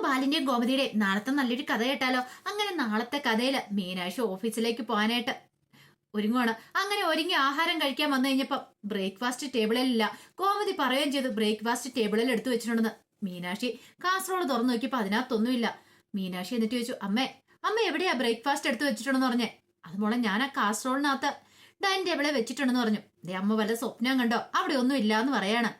ബാലിന്റെയും ഗോമതിയുടെയും നാളത്തെ നല്ലൊരു കഥ കേട്ടാലോ? അങ്ങനെ നാളത്തെ കഥയില് മീനാക്ഷി ഓഫീസിലേക്ക് പോകാനായിട്ട് ഒരുങ്ങുവാണ്. അങ്ങനെ ഒരുങ്ങി ആഹാരം കഴിക്കാൻ വന്നു കഴിഞ്ഞപ്പോ ബ്രേക്ക്ഫാസ്റ്റ് ടേബിളിലില്ല. ഗോമതി പറയുകയും ചെയ്തു ബ്രേക്ക്ഫാസ്റ്റ് ടേബിളിൽ എടുത്തു വെച്ചിട്ടുണ്ടെന്ന്. മീനാക്ഷി കാസറോള് തുറന്നു നോക്കിയപ്പോ അതിനകത്തൊന്നുമില്ല. മീനാക്ഷി എന്നിട്ട് ചോദിച്ചു, അമ്മേ അമ്മ എവിടെയാ ബ്രേക്ക്ഫാസ്റ്റ് എടുത്തു വെച്ചിട്ടുണ്ടെന്ന് പറഞ്ഞേ. അത് മോളെ ഞാൻ ആ കാസറോളിനകത്ത് ഡൈനിങ് ടേബിളെ വെച്ചിട്ടുണ്ടെന്ന് പറഞ്ഞു. ദേ അമ്മ വല്ല സ്വപ്നം കണ്ടോ? അവിടെ ഒന്നും ഇല്ല എന്ന് പറയാണ്.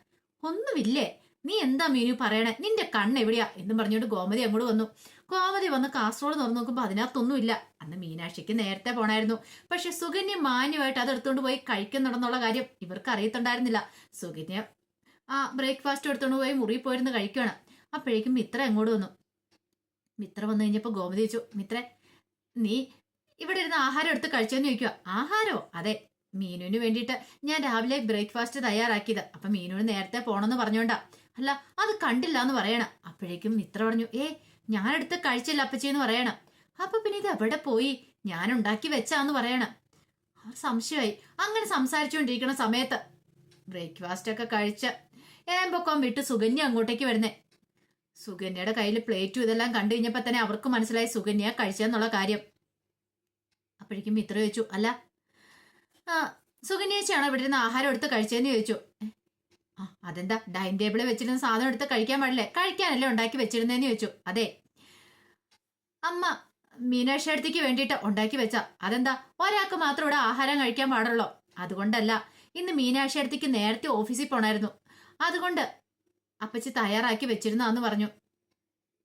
ഒന്നുമില്ലേ? നീ എന്താ മീനു പറയണേ? നിന്റെ കണ്ണ് എവിടെയാ എന്നും പറഞ്ഞുകൊണ്ട് ഗോമതി അങ്ങോട്ട് വന്നു. ഗോമതി വന്ന് കാസറോള് തുറന്നു നോക്കുമ്പോ അതിനകത്തൊന്നുമില്ല. അന്ന് മീനാക്ഷിക്ക് നേരത്തെ പോണായിരുന്നു. പക്ഷെ സുകന്യ മാന്യമായിട്ട് അത് എടുത്തുകൊണ്ട് പോയി കഴിക്കുന്നുണ്ടെന്നുള്ള കാര്യം ഇവർക്ക് അറിയത്തുണ്ടായിരുന്നില്ല. സുകന്യ ആ ബ്രേക്ക്ഫാസ്റ്റ് എടുത്തുകൊണ്ട് പോയി മുറിയിൽ പോയിരുന്ന് കഴിക്കുകയാണ്. അപ്പോഴേക്കും മിത്ര അങ്ങോട്ട് വന്നു. മിത്ര വന്നു കഴിഞ്ഞപ്പോ ഗോമതി ചോദിച്ചു, മിത്രേ നീ ഇവിടെ ഇരുന്ന് ആഹാരം എടുത്ത് കഴിച്ചോന്ന് ചോദിക്കുക. ആഹാരോ? അതെ, മീനുവിന് വേണ്ടിയിട്ട് ഞാൻ രാവിലെ ബ്രേക്ക്ഫാസ്റ്റ് തയ്യാറാക്കിയത്. അപ്പൊ മീനുവിന് നേരത്തെ പോണെന്ന് പറഞ്ഞോണ്ടാ. അല്ല അത് കണ്ടില്ല എന്ന് പറയണം. അപ്പോഴേക്കും മിത്ര പറഞ്ഞു, ഞാനെടുത്ത് കഴിച്ചില്ല അപ്പച്ചി എന്ന് പറയണം. അപ്പൊ പിന്നെ ഇത് എവിടെ പോയി? ഞാൻ ഉണ്ടാക്കി വെച്ചാന്ന് പറയണം. സംശയമായി. അങ്ങനെ സംസാരിച്ചുകൊണ്ടിരിക്കുന്ന സമയത്ത് ബ്രേക്ക്ഫാസ്റ്റ് ഒക്കെ കഴിച്ച് ഏമ്പൊക്കം വിട്ട് സുകന്യ അങ്ങോട്ടേക്ക് വരുന്നേ. സുകന്യയുടെ കയ്യിൽ പ്ലേറ്റും ഇതെല്ലാം കണ്ടു കഴിഞ്ഞപ്പോ തന്നെ അവർക്ക് മനസ്സിലായി സുകന്യ കഴിച്ചെന്നുള്ള കാര്യം. അപ്പോഴേക്കും മിത്ര ചോദിച്ചു, അല്ല സുകന്യേച്ചിയാണോ ഇവിടെ ഇരുന്ന് ആഹാരം എടുത്ത് കഴിച്ചതെന്ന് ചോദിച്ചു. അതെന്താ ഡൈനിങ് ടേബിളിൽ വെച്ചിരുന്ന സാധനം എടുത്ത് കഴിക്കാൻ പാടില്ലേ? കഴിക്കാനല്ലേ ഉണ്ടാക്കി വെച്ചിരുന്നേന്ന് ചോദിച്ചു. അതെ, അമ്മ മീനാക്ഷി അടുത്തേക്ക് വേണ്ടിയിട്ട് ഉണ്ടാക്കി വെച്ച. അതെന്താ ഒരാൾക്ക് മാത്രം ഇവിടെ ആഹാരം കഴിക്കാൻ പാടുള്ളോ? അതുകൊണ്ടല്ല, ഇന്ന് മീനാക്ഷി അടുത്തേക്ക് നേരത്തെ ഓഫീസിൽ പോണായിരുന്നു. അതുകൊണ്ട് അപ്പച്ചി തയ്യാറാക്കി വെച്ചിരുന്നാന്ന് പറഞ്ഞു.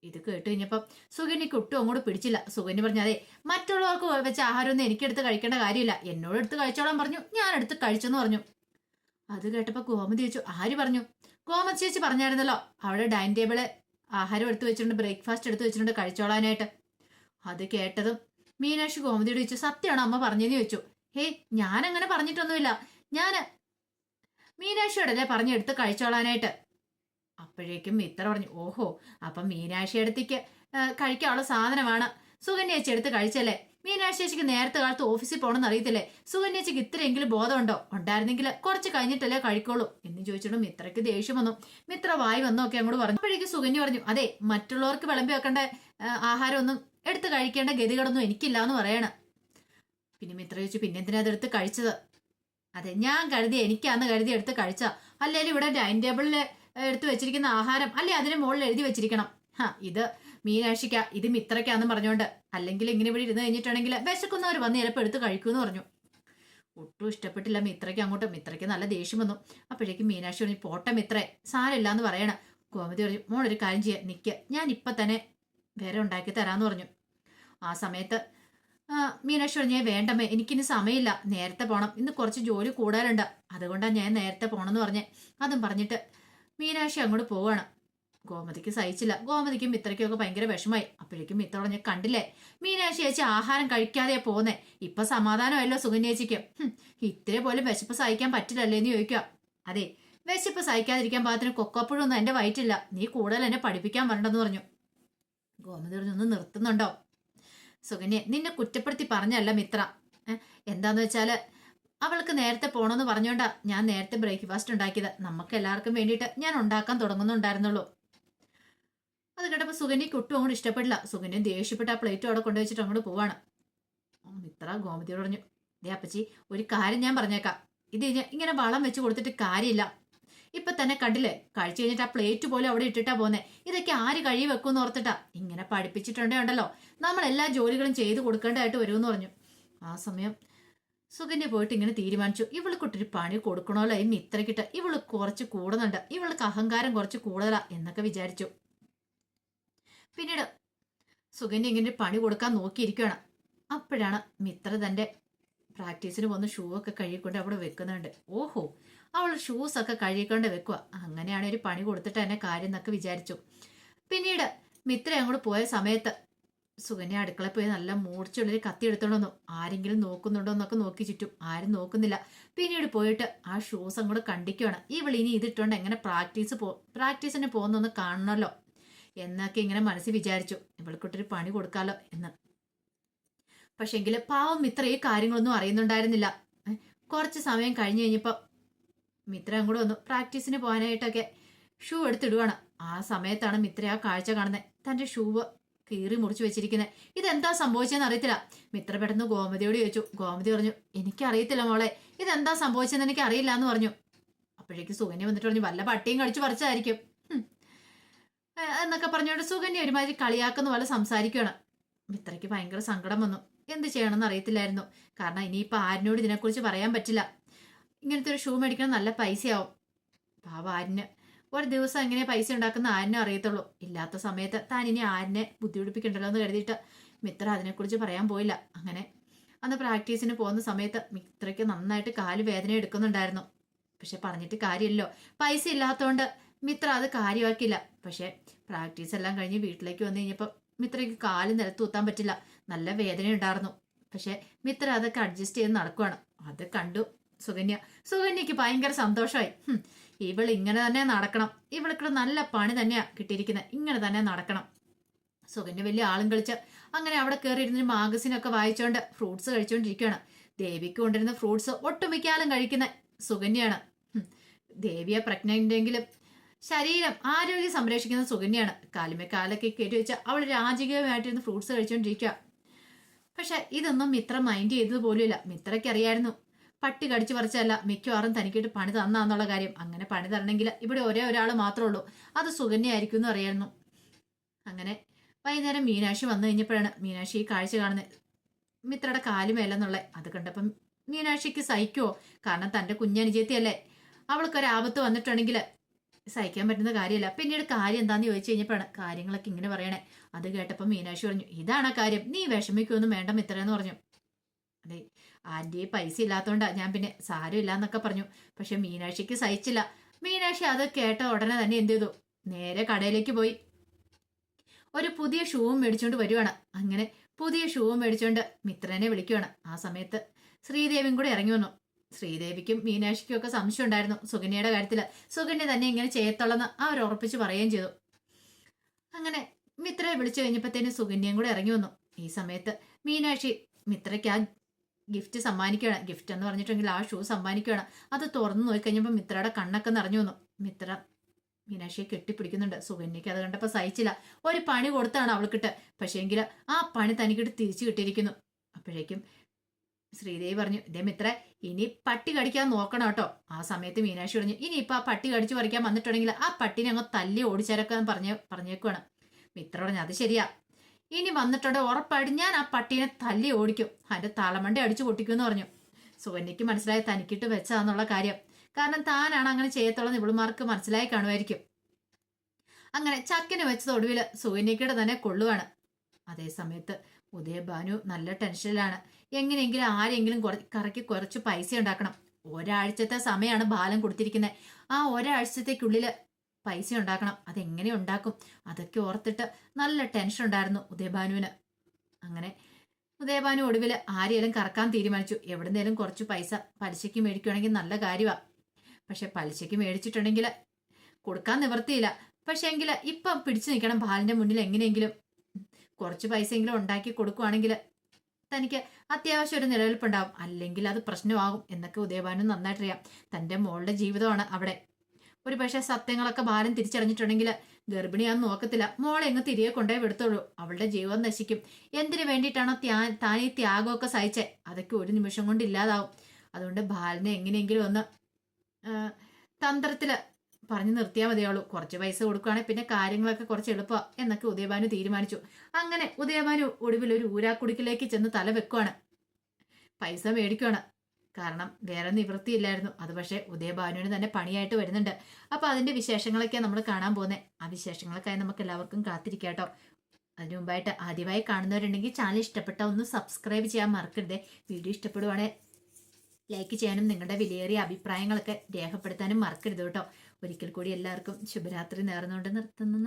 ഇത് കേട്ട് കഴിഞ്ഞപ്പം സുകന്യക്ക് ഒട്ടും അങ്ങോട്ട് പിടിച്ചില്ല. സുകന്യ പറഞ്ഞു, അതെ മറ്റുള്ളവർക്ക് വെച്ച ആഹാരമൊന്നും എനിക്കെടുത്ത് കഴിക്കേണ്ട കാര്യമില്ല, എന്നോട് എടുത്ത് കഴിച്ചോളാൻ പറഞ്ഞു, ഞാൻ എടുത്ത് കഴിച്ചെന്ന് പറഞ്ഞു. അത് കേട്ടപ്പോ ഗോമതി ചോദിച്ചു, ആര് പറഞ്ഞു? ഗോമതി ചേച്ചി പറഞ്ഞായിരുന്നല്ലോ അവിടെ ഡൈനിങ് ടേബിള് ആഹാരം എടുത്തു വെച്ചിട്ടുണ്ട്, ബ്രേക്ക്ഫാസ്റ്റ് എടുത്തു വെച്ചിട്ടുണ്ട് കഴിച്ചോളാനായിട്ട്. അത് കേട്ടതും മീനാക്ഷി ഗോമതിയോട് ചോദിച്ചു, സത്യമാണോ അമ്മ പറഞ്ഞെന്ന് ചോദിച്ചു. ഞാൻ അങ്ങനെ പറഞ്ഞിട്ടൊന്നുമില്ല, ഞാന് മീനാക്ഷിയോടല്ലേ പറഞ്ഞു എടുത്ത് കഴിച്ചോളാനായിട്ട്. അപ്പോഴേക്കും മിത്ര പറഞ്ഞു, ഓഹോ അപ്പം മീനാക്ഷി അടുത്തേക്ക് കഴിക്കാനുള്ള സാധനമാണ് സുകന്യേച്ചി എടുത്ത് കഴിച്ചല്ലേ? മീനാക്ഷി ചേച്ചിക്ക് നേരത്തെ കാലത്ത് ഓഫീസിൽ പോകണമെന്ന് അറിയത്തില്ലേ? സുകന്യേച്ചിക്ക് ഇത്രയെങ്കിലും ബോധമുണ്ടോ? ഉണ്ടായിരുന്നെങ്കിൽ കുറച്ച് കഴിഞ്ഞിട്ടല്ലേ കഴിക്കോളൂ എന്ന് ചോദിച്ചിട്ട് മിത്രയ്ക്ക് ദേഷ്യം വന്നു. മിത്ര വായി വന്നൊക്കെ അങ്ങോട്ട് പറഞ്ഞു. അപ്പോഴേക്കും സുകന്യ പറഞ്ഞു, അതെ മറ്റുള്ളവർക്ക് വിളമ്പി വെക്കേണ്ട ആഹാരമൊന്നും എടുത്ത് കഴിക്കേണ്ട ഗതികളൊന്നും എനിക്കില്ല എന്ന് പറയണം. പിന്നെ മിത്ര ചോദിച്ചു, പിന്നെന്തിനാ അതെടുത്ത് കഴിച്ചത്? അതെ ഞാൻ കരുതി എനിക്കാന്ന് കരുതി എടുത്ത് കഴിച്ച, അല്ലെങ്കിൽ ഇവിടെ ഡൈനിങ് ടേബിളിൽ എടുത്തു വെച്ചിരിക്കുന്ന ആഹാരം അല്ലെ അതിന് മുകളിൽ എഴുതി വെച്ചിരിക്കണം. ഇത് മീനാക്ഷിക്ക, ഇത് മിത്രയ്ക്കാന്ന് പറഞ്ഞോണ്ട്. അല്ലെങ്കിൽ ഇങ്ങനെ ഇവിടെ ഇരുന്ന് കഴിഞ്ഞിട്ടുണ്ടെങ്കിൽ വിശക്കുന്നവർ വന്ന് ചിലപ്പോൾ എടുത്ത് കഴിക്കൂന്ന് പറഞ്ഞു. ഒട്ടും ഇഷ്ടപ്പെട്ടില്ല മിത്രയ്ക്ക് അങ്ങോട്ട്. മിത്രയ്ക്ക് നല്ല ദേഷ്യം വന്നു. അപ്പോഴേക്കും മീനാക്ഷി പറഞ്ഞു, പോട്ടെ മിത്രേ സാരമില്ല എന്ന് പറയണം. ഗോമതി പറഞ്ഞു, മോളൊരു കാര്യം ചെയ്യാം, നിക്ക് ഞാൻ ഇപ്പൊ തന്നെ വേറെ ഉണ്ടാക്കി തരാന്ന് പറഞ്ഞു. ആ സമയത്ത് മീനാക്ഷി പറഞ്ഞു, വേണ്ടമ്മേ എനിക്കിനി സമയമില്ല, നേരത്തെ പോണം, ഇന്ന് കുറച്ച് ജോലി കൂടുതലുണ്ട്, അതുകൊണ്ടാണ് ഞാൻ നേരത്തെ പോണെന്ന് പറഞ്ഞേ. അതും പറഞ്ഞിട്ട് മീനാക്ഷി അങ്ങോട്ട് പോവാണ്. ഗോമതിക്ക് സഹിച്ചില്ല. ഗോമതിക്കും മിത്രയ്ക്കും ഒക്കെ ഭയങ്കര വിഷമായി. അപ്പോഴേക്കും മിത്ര പറഞ്ഞ, കണ്ടില്ലേ മീനാക്ഷി ചേച്ചി ആഹാരം കഴിക്കാതെയാ പോന്നേ, ഇപ്പൊ സമാധാനമല്ലോ സുകന്യേച്ചിക്ക്. ഇത്ര പോലും വിശപ്പ് സഹിക്കാൻ പറ്റില്ലല്ലേ എന്ന് ചോദിക്കുക. അതെ വിശപ്പ് സഹിക്കാതിരിക്കാൻ പാകത്തിന് കൊക്കപ്പുഴൊന്നും എന്റെ വയറ്റില്ല, നീ കൂടുതൽ എന്നെ പഠിപ്പിക്കാൻ വരണ്ടെന്ന് പറഞ്ഞു. ഗോമതി പറഞ്ഞു, ഒന്ന് നിർത്തുന്നുണ്ടോ? സുകന്യെ നിന്നെ കുറ്റപ്പെടുത്തി പറഞ്ഞല്ല മിത്ര, എന്താന്ന് വെച്ചാല് അവൾക്ക് നേരത്തെ പോണമെന്ന് പറഞ്ഞോണ്ടാ ഞാൻ നേരത്തെ ബ്രേക്ക്ഫാസ്റ്റ് ഉണ്ടാക്കിയത്. നമുക്ക് എല്ലാവർക്കും വേണ്ടിയിട്ട് ഞാൻ ഉണ്ടാക്കാൻ തുടങ്ങുന്നുണ്ടായിരുന്നുള്ളൂ. അത് കേട്ടപ്പോ സുകന്യക്ക് ഒട്ടും അങ്ങോട്ട് ഇഷ്ടപ്പെടില്ല. സുകന്യ ദേഷ്യപ്പെട്ട് ആ പ്ലേറ്റ് അവിടെ കൊണ്ടുവച്ചിട്ട് അങ്ങോട്ട് പോവാണ്. മിത്ര ഗോമതിയോട് പറഞ്ഞു, ദേ അപ്പച്ചി ഒരു കാര്യം ഞാൻ പറഞ്ഞേക്കാം, ഇത് ഇങ്ങനെ വളം വെച്ച് കൊടുത്തിട്ട് കാര്യമില്ല. ഇപ്പൊ തന്നെ കണ്ടില്ലേ കഴിച്ചു കഴിഞ്ഞിട്ട് ആ പ്ലേറ്റ് പോലും അവിടെ ഇട്ടിട്ടാ പോന്നെ. ഇതൊക്കെ ആര് കഴി വെക്കുമെന്ന് ഓർത്തിട്ടാ ഇങ്ങനെ പഠിപ്പിച്ചിട്ടുണ്ടല്ലോ, നമ്മൾ എല്ലാ ജോലികളും ചെയ്ത് കൊടുക്കേണ്ടതായിട്ട് വരുമെന്ന് പറഞ്ഞു. ആ സമയം സുകന്യ പോയിട്ട് ഇങ്ങനെ തീരുമാനിച്ചു, ഇവൾക്കൊട്ടൊരു പണി കൊടുക്കണമല്ലോ ഈ മിത്രക്കിട്ട്, ഇവള് കുറച്ച് കൂടുന്നുണ്ട്, ഇവൾക്ക് അഹങ്കാരം കുറച്ച് കൂടുതലാ എന്നൊക്കെ വിചാരിച്ചു. പിന്നീട് സുകന്യ ഇങ്ങനെ പണി കൊടുക്കാൻ നോക്കിയിരിക്കുകയാണ്. അപ്പോഴാണ് മിത്ര തന്റെ പ്രാക്ടീസിന് വന്ന് ഷൂ ഒക്കെ കഴുകിക്കൊണ്ട് അവിടെ വെക്കുന്നുണ്ട്. ഓഹോ അവൾ ഷൂസ് ഒക്കെ കഴുകിക്കൊണ്ട് വെക്കുക, അങ്ങനെയാണ് ഒരു പണി കൊടുത്തിട്ട് തന്നെ കാര്യം എന്നൊക്കെ വിചാരിച്ചു. പിന്നീട് മിത്ര അങ്ങോട്ട് പോയ സമയത്ത് സുകന്യ അടുക്കളയിൽ പോയി നല്ല മൂർച്ചയുള്ളൊരു കത്തി എടുത്തോണ്ട് വന്നു. ആരെങ്കിലും നോക്കുന്നുണ്ടോ എന്നൊക്കെ നോക്കി ചുറ്റും, ആരും നോക്കുന്നില്ല. പിന്നീട് പോയിട്ട് ആ ഷൂസ് അങ്ങോട്ട് കണ്ടിക്കുകയാണ്. ഇവൾ ഇനി ഇതിട്ടോണ്ട് എങ്ങനെ പ്രാക്ടീസിന് പോകുന്നൊന്ന് കാണണമല്ലോ എന്നൊക്കെ ഇങ്ങനെ മനസ്സിൽ വിചാരിച്ചു. ഇവൾക്കൊട്ടൊരു പണി കൊടുക്കാലോ എന്ന്. പക്ഷെങ്കിൽ പാവം മിത്ര ഈ കാര്യങ്ങളൊന്നും അറിയുന്നുണ്ടായിരുന്നില്ല. കുറച്ച് സമയം കഴിഞ്ഞ് കഴിഞ്ഞപ്പോ മിത്ര അങ്ങോട്ട് വന്നു. പ്രാക്ടീസിന് പോകാനായിട്ടൊക്കെ ഷൂ എടുത്തിടുവാണ്. ആ സമയത്താണ് മിത്ര ആ കാഴ്ച കാണുന്നത്. തന്റെ ഷൂവ് കീറി മുറിച്ച് വെച്ചിരിക്കുന്നത്. ഇതെന്താ സംഭവിച്ചതെന്ന് അറിയത്തില്ല. മിത്ര പെട്ടെന്ന് ഗോമതിയോട് ചോദിച്ചു. ഗോമതി പറഞ്ഞു, എനിക്കറിയത്തില്ല മോളെ, ഇതെന്താ സംഭവിച്ചതെന്ന് എനിക്ക് അറിയില്ല എന്ന് പറഞ്ഞു. അപ്പോഴേക്ക് സുകന്യ വന്നിട്ട് പറഞ്ഞു, വല്ല പട്ടിയും കടിച്ചു പറിച്ചതായിരിക്കും എന്നൊക്കെ പറഞ്ഞുകൊണ്ട് സുകന്യ ഒരുമാതിരി കളിയാക്കുന്ന പോലെ സംസാരിക്കുകയാണ്. മിത്രയ്ക്ക് ഭയങ്കര സങ്കടം വന്നു. എന്ത് ചെയ്യണമെന്ന് അറിയത്തില്ലായിരുന്നു. കാരണം ഇനിയിപ്പോൾ ആരിനോട് ഇതിനെക്കുറിച്ച് പറയാൻ പറ്റില്ല. ഇങ്ങനത്തെ ഒരു ഷൂ മേടിക്കണം നല്ല പൈസയാവും. പാവ ആരിന് ഒരു ദിവസം എങ്ങനെ പൈസ ഉണ്ടാക്കുന്ന ആരിനും അറിയത്തുള്ളൂ. ഇല്ലാത്ത സമയത്ത് താൻ ഇനി ആരിനെ ബുദ്ധിമുട്ടിപ്പിക്കണ്ടല്ലോ എന്ന് കരുതിയിട്ട് മിത്ര അതിനെക്കുറിച്ച് പറയാൻ പോയില്ല. അങ്ങനെ അന്ന് പ്രാക്ടീസിന് പോകുന്ന സമയത്ത് മിത്രയ്ക്ക് നന്നായിട്ട് കാല് വേദന എടുക്കുന്നുണ്ടായിരുന്നു. പക്ഷെ പറഞ്ഞിട്ട് കാര്യമില്ലല്ലോ, പൈസ ഇല്ലാത്തതുകൊണ്ട് മിത്ര അത് കാര്യമാക്കില്ല. പക്ഷെ പ്രാക്ടീസ് എല്ലാം കഴിഞ്ഞ് വീട്ടിലേക്ക് വന്നു കഴിഞ്ഞപ്പോൾ മിത്രയ്ക്ക് കാല് നിലത്ത് കുത്താൻ പറ്റില്ല. നല്ല വേദന ഉണ്ടായിരുന്നു. പക്ഷെ മിത്ര അതൊക്കെ അഡ്ജസ്റ്റ് ചെയ്ത് നടക്കുവാണ്. അത് കണ്ടു സുകന്യക്ക് ഭയങ്കര സന്തോഷമായി. ഇവൾ ഇങ്ങനെ തന്നെ നടക്കണം, ഇവൾക്ക് നല്ല പണി തന്നെയാ കിട്ടിയിരിക്കുന്നത്, ഇങ്ങനെ തന്നെ നടക്കണം. സുകന്യ വലിയ ആളും കളിച്ച് അങ്ങനെ അവിടെ കയറി ഇരുന്നൊരു മാഗസിനൊക്കെ വായിച്ചുകൊണ്ട് ഫ്രൂട്ട്സ് കഴിച്ചുകൊണ്ടിരിക്കുകയാണ്. ദേവിക്ക് കൊണ്ടിരുന്ന ഫ്രൂട്ട്സ് ഒട്ടുമിക്കാലും കഴിക്കുന്ന സുകന്യാണ്. ദേവിയെ പ്രഗ്നന്റെങ്കിലും ശരീരം ആരോഗ്യം സംരക്ഷിക്കുന്ന സുകന്യാണ്. കാലുമേ കാലൊക്കെ കയറ്റി വെച്ച് അവൾ രാജകീയമായിട്ടിരുന്ന് ഫ്രൂട്ട്സ് കഴിച്ചുകൊണ്ടിരിക്കുക. പക്ഷെ ഇതൊന്നും മിത്ര മൈൻഡ് ചെയ്തത് പോലുമില്ല. മിത്രയ്ക്ക് അറിയായിരുന്നു പട്ടി കടിച്ചു പറിച്ചല്ല മിക്കവാറും തനിക്കിട്ട് പണി തന്നാന്നുള്ള കാര്യം. അങ്ങനെ പണി തരണമെങ്കിൽ ഇവിടെ ഒരേ ഒരാൾ മാത്രമേ ഉള്ളൂ, അത് സുകന്യായിരിക്കും എന്ന് അറിയായിരുന്നു. അങ്ങനെ വൈകുന്നേരം മീനാക്ഷി വന്നു കഴിഞ്ഞപ്പോഴാണ് മീനാക്ഷി ഈ കാഴ്ച കാണുന്നത്. മിത്രയുടെ കാലുമേലെന്നുള്ള അത് കണ്ടപ്പം മീനാക്ഷിക്ക് സഹിക്കുമോ? കാരണം തൻ്റെ കുഞ്ഞനുജത്തിയല്ലേ, അവൾക്കൊരാപത്ത് വന്നിട്ടുണ്ടെങ്കിൽ സഹിക്കാൻ പറ്റുന്ന കാര്യമല്ല. പിന്നീട് കാര്യം എന്താന്ന് ചോദിച്ചു കഴിഞ്ഞപ്പോഴാണ് കാര്യങ്ങളൊക്കെ ഇങ്ങനെ പറയണേ. അത് കേട്ടപ്പോൾ മീനാക്ഷി പറഞ്ഞു, ഇതാണ് കാര്യം, നീ വിഷമിക്കൊന്നും വേണ്ട മിത്രയെന്ന് പറഞ്ഞു. അതെ, ആൻറ്റി പൈസ ഇല്ലാത്തതുകൊണ്ടാ ഞാൻ പിന്നെ സാരമില്ല എന്നൊക്കെ പറഞ്ഞു. പക്ഷെ മീനാക്ഷിക്ക് സഹിച്ചില്ല. മീനാക്ഷി അത് കേട്ട ഉടനെ തന്നെ എന്ത് ചെയ്തു, നേരെ കടയിലേക്ക് പോയി ഒരു പുതിയ ഷൂവും മേടിച്ചുകൊണ്ട് വരുവാണ്. അങ്ങനെ പുതിയ ഷൂവും മേടിച്ചുകൊണ്ട് മിത്രനെ വിളിക്കുവാണ്. ആ സമയത്ത് ശ്രീദേവിയും കൂടെ ഇറങ്ങി വന്നു. ശ്രീദേവിക്കും മീനാക്ഷിക്കും ഒക്കെ സംശയം ഉണ്ടായിരുന്നു സുകന്യയുടെ കാര്യത്തിൽ. സുകന്യ തന്നെ ഇങ്ങനെ ചെയ്യത്തുള്ളെന്ന് അവർ ഉറപ്പിച്ച് പറയുകയും ചെയ്തു. അങ്ങനെ മിത്രയെ വിളിച്ചു കഴിഞ്ഞപ്പോഴത്തേനും സുകന്യയും കൂടെ ഇറങ്ങി വന്നു. ഈ സമയത്ത് മീനാക്ഷി മിത്രയ്ക്ക് ആ ഗിഫ്റ്റ് സമ്മാനിക്കുകയാണ്. ഗിഫ്റ്റ് എന്ന് പറഞ്ഞിട്ടുണ്ടെങ്കിൽ ആ ഷൂ സമ്മാനിക്കുകയാണ്. അത് തുറന്നു നോക്കി കഴിഞ്ഞപ്പോൾ മിത്രയുടെ കണ്ണൊക്കെ നിറഞ്ഞു വന്നു. മിത്ര മീനാക്ഷിയെ കെട്ടിപ്പിടിക്കുന്നുണ്ട്. സുകന്യയ്ക്ക് അത് കണ്ടപ്പോൾ സഹിച്ചില്ല. ഒരു പണി കൊടുത്താണ് അവൾക്കിട്ട്, പക്ഷേങ്കിൽ ആ പണി തനിക്കിട്ട് തിരിച്ചു കിട്ടിയിരിക്കുന്നു. അപ്പോഴേക്കും ശ്രീദേവി പറഞ്ഞു, ഇതേ മിത്ര, ഇനി പട്ടി കടിക്കാൻ നോക്കണം കേട്ടോ. ആ സമയത്ത് മീനാക്ഷി പറഞ്ഞു, ഇനിയിപ്പോൾ ആ പട്ടി കടിച്ചു പറിക്കാൻ വന്നിട്ടുണ്ടെങ്കിൽ ആ പട്ടിനെ അങ്ങ് തല്ലി ഓടിച്ചേരക്കാൻ പറഞ്ഞേക്കുവാണ്. മിത്ര പറഞ്ഞു, അത് ശരിയാ, ഇനി വന്നിട്ടുണ്ട് ഉറപ്പായിട്ട് ഞാൻ ആ പട്ടീനെ തല്ലി ഓടിക്കും, അതിന്റെ തലമണ്ട അടിച്ചു പൊട്ടിക്കുമെന്ന് പറഞ്ഞു. സുകന്യയ്ക്ക് മനസ്സിലായി തനിക്കിട്ട് വെച്ചതാന്നുള്ള കാര്യം. കാരണം താനാണ് അങ്ങനെ ചെയ്യത്തുള്ളത് ഇവളുമാർക്ക് മനസ്സിലായി കാണുമായിരിക്കും. അങ്ങനെ ചക്കിന് വെച്ചത് ഒടുവിൽ സുകന്യക്കയുടെ തന്നെ കൊള്ളുവാണ്. അതേ സമയത്ത് ഉദയഭാനു നല്ല ടെൻഷനിലാണ്. എങ്ങനെയെങ്കിലും ആരെങ്കിലും കറക്കി കുറച്ച് പൈസ ഉണ്ടാക്കണം. ഒരാഴ്ചത്തെ സമയമാണ് ബാലൻ കൊടുത്തിരിക്കുന്നത്. ആ ഒരാഴ്ചത്തേക്കുള്ളിൽ പൈസ ഉണ്ടാക്കണം. അതെങ്ങനെ ഉണ്ടാക്കും? അതൊക്കെ ഓർത്തിട്ട് നല്ല ടെൻഷൻ ഉണ്ടായിരുന്നു ഉദയഭാനുവിന്. അങ്ങനെ ഉദയഭാനു ഒടുവിൽ ആരെയും കറക്കാൻ തീരുമാനിച്ചു. എവിടുന്നേലും കുറച്ച് പൈസ പലിശയ്ക്ക് മേടിക്കുകയാണെങ്കിൽ നല്ല കാര്യമാണ്. പക്ഷെ പലിശയ്ക്ക് മേടിച്ചിട്ടുണ്ടെങ്കിൽ കൊടുക്കാൻ നിവർത്തിയില്ല. പക്ഷെ എങ്കിൽ ഇപ്പം പിടിച്ചു നിൽക്കണം ബാലിന്റെ മുന്നിൽ. എങ്ങനെയെങ്കിലും കുറച്ച് പൈസയെങ്കിലും ഉണ്ടാക്കി കൊടുക്കുവാണെങ്കിൽ തനിക്ക് അത്യാവശ്യം ഒരു നിലനിൽപ്പുണ്ടാവും. അല്ലെങ്കിൽ അത് പ്രശ്നമാകും എന്നൊക്കെ ഉദയഭാനു നന്നായിട്ടറിയാം. തൻ്റെ മോളുടെ ജീവിതമാണ് അവിടെ. ഒരു പക്ഷേ സത്യങ്ങളൊക്കെ ബാലൻ തിരിച്ചറിഞ്ഞിട്ടുണ്ടെങ്കിൽ ഗർഭിണിയാന്ന് നോക്കത്തില്ല, മോളെ എങ്ങ് തിരികെ കൊണ്ടേ വിടുത്തുള്ളൂ. അവളുടെ ജീവിതം നശിക്കും. എന്തിനു വേണ്ടിയിട്ടാണോ താൻ ഈ ത്യാഗമൊക്കെ സഹിച്ചേ, അതൊക്കെ ഒരു നിമിഷം കൊണ്ട് ഇല്ലാതാവും. അതുകൊണ്ട് ബാലനെ എങ്ങനെയെങ്കിലും ഒന്ന് തന്ത്രത്തിൽ പറഞ്ഞു നിർത്തിയാൽ മതിയാവുള്ളൂ. കുറച്ച് പൈസ കൊടുക്കുകയാണെങ്കിൽ പിന്നെ കാര്യങ്ങളൊക്കെ കുറച്ച് എളുപ്പമാണ് എന്നൊക്കെ ഉദയഭാനു തീരുമാനിച്ചു. അങ്ങനെ ഉദയഭാനു ഒടുവിൽ ഒരു ഊരാക്കുടുക്കിലേക്ക് ചെന്ന് തല വെക്കുവാണ്. പൈസ മേടിക്കുവാണ്. കാരണം വേറെ നിവൃത്തിയില്ലായിരുന്നു. അത് പക്ഷേ ഉദയഭാനുവിന് തന്നെ പണിയായിട്ട് വരുന്നുണ്ട്. അപ്പോൾ അതിൻ്റെ വിശേഷങ്ങളൊക്കെയാണ് നമ്മൾ കാണാൻ പോകുന്നത്. ആ വിശേഷങ്ങൾക്കായി നമുക്ക് എല്ലാവർക്കും കാത്തിരിക്കാം കേട്ടോ. അതിനു മുമ്പായിട്ട് ആദ്യമായി കാണുന്നവരുണ്ടെങ്കിൽ ചാനൽ ഇഷ്ടപ്പെട്ട ഒന്ന് സബ്സ്ക്രൈബ് ചെയ്യാൻ മറക്കരുത്. വീഡിയോ ഇഷ്ടപ്പെടുവാണെങ്കിൽ ലൈക്ക് ചെയ്യാനും നിങ്ങളുടെ വിലയേറിയ അഭിപ്രായങ്ങളൊക്കെ രേഖപ്പെടുത്താനും മറക്കരുത് കേട്ടോ. ഒരിക്കൽ കൂടി എല്ലാവർക്കും ശുഭരാത്രി നേർന്നുകൊണ്ട് നിർത്തുന്നു.